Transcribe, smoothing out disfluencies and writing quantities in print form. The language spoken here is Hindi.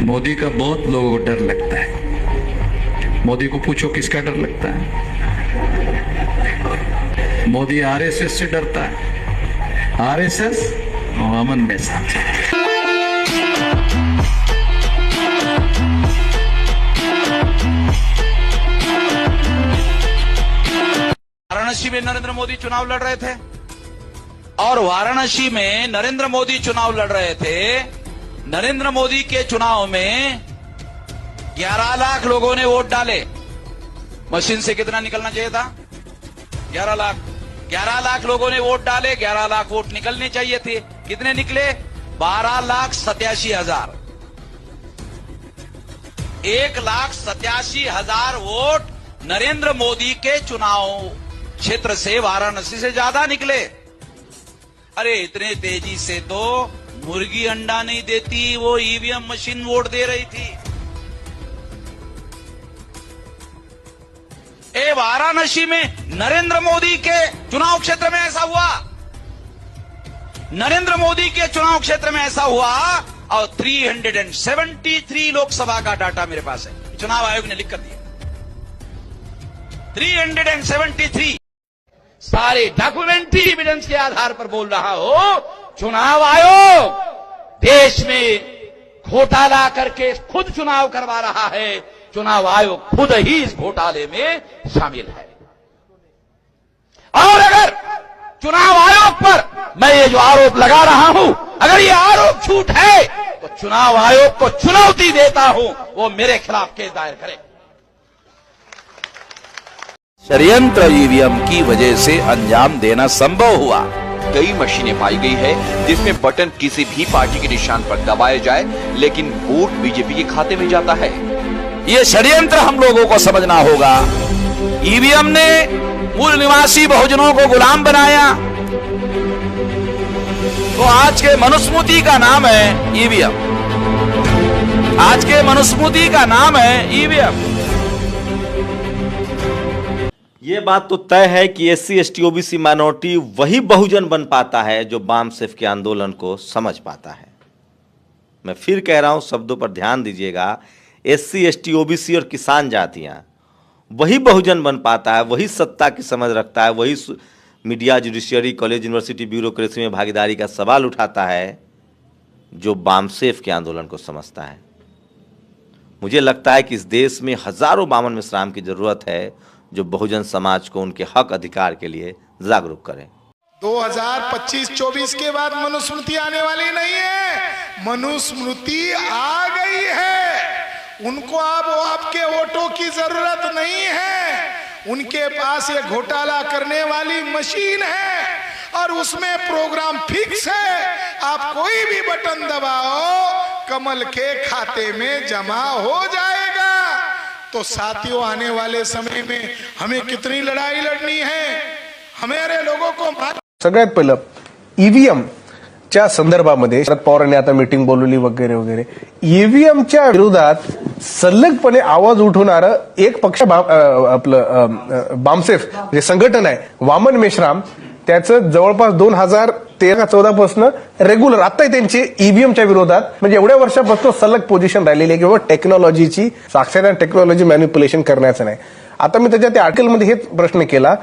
मोदी का बहुत लोगों को डर लगता है। मोदी को पूछो किसका डर लगता है? मोदी आरएसएस से डरता है। आरएसएस और अमन मेहसान से। वाराणसी में नरेंद्र मोदी चुनाव लड़ रहे थे और वाराणसी में नरेंद्र मोदी चुनाव लड़ रहे थे। नरेंद्र मोदी के चुनाव में 11 लाख लोगों ने वोट डाले। मशीन से कितना निकलना चाहिए था? 11 लाख। 11 लाख लोगों ने वोट डाले, 11 लाख वोट निकलने चाहिए थे। कितने निकले? 12,87,000। 1,87,000 वोट नरेंद्र मोदी के चुनाव क्षेत्र से, वाराणसी से ज्यादा निकले। अरे इतने तेजी से तो मुर्गी अंडा नहीं देती, वो ईवीएम मशीन वोट दे रही थी। वाराणसी में नरेंद्र मोदी के चुनाव क्षेत्र में ऐसा हुआ। नरेंद्र मोदी के चुनाव क्षेत्र में ऐसा हुआ और 373 लोकसभा का डाटा मेरे पास है, चुनाव आयोग ने लिख कर दिया। 373 सारे डॉक्यूमेंट्री एविडेंस के आधार पर बोल रहा हो। चुनाव आयोग देश में घोटाला करके खुद चुनाव करवा रहा है। चुनाव आयोग खुद ही इस घोटाले में शामिल है। और अगर चुनाव आयोग पर मैं ये जो आरोप लगा रहा हूं, अगर ये आरोप झूठ है तो चुनाव आयोग को चुनौती देता हूं, वो मेरे खिलाफ केस दायर करे। षड्यंत्र ईवीएम की वजह से अंजाम देना संभव हुआ। कई मशीनें पाई गई है जिसमें बटन किसी भी पार्टी के निशान पर दबाया जाए लेकिन वोट बीजेपी के खाते में जाता है। ये षड्यंत्र हम लोगों को समझना होगा। ईवीएम ने मूल निवासी बहुजनों को गुलाम बनाया, तो आज के मनुस्मृति का नाम है ईवीएम। आज के मनुस्मृति का नाम है ईवीएम। ये बात तो तय है कि एससी एसटी ओबीसी माइनॉरिटी वही बहुजन बन पाता है जो बाम सेफ के आंदोलन को समझ पाता है। मैं फिर कह रहा हूं, शब्दों पर ध्यान दीजिएगा। एससी एसटी ओबीसी और किसान जातियां वही बहुजन बन पाता है, वही सत्ता की समझ रखता है, वही media, judiciary, college, university, bureaucracy में भागीदारी का सवाल उठाता है जो बाम सेफ के आंदोलन को समझता है। मुझे लगता है कि इस देश में हजारों बामन मिश्राम की जरूरत है जो बहुजन समाज को उनके हक अधिकार के लिए जागरूक करें। 2025-24 के बाद मनुस्मृति आने वाली नहीं है, मनुस्मृति आ गई है। उनको अब आपके वोटों की जरूरत नहीं है। उनके पास ये घोटाला करने वाली मशीन है और उसमें प्रोग्राम फिक्स है। आप कोई भी बटन दबाओ, कमल के खाते में जमा हो जाएगा। तो साथियों, आने वाले समय में हमें कितनी लड़ाई लड़नी है, हमारे लोगों को। सगळ्यात पहिलं ईव्हीएमच्या संदर्भामध्ये शरद पवारांनी आता मीटिंग बोलवली वगैरे वगैरे। ईव्हीएमच्या विरोधात सल्लगपणे आवाज उठवणारं एक पक्ष आपलं बामसेफ जे संघटन आहे, वामन मेश्राम, त्याचं जवळपास 2013-14 पासून रेग्युलर आताही त्यांची ईव्हीएमच्या विरोधात म्हणजे एवढ्या वर्षापासून सलग पोझिशन राहिलेली आहे किंवा टेक्नॉलॉजीची साक्षरता, टेक्नॉलॉजी मॅनिप्युलेशन करण्याचं नाही। आता मी त्याच्या त्या आर्टिकलमध्ये हेच प्रश्न केला।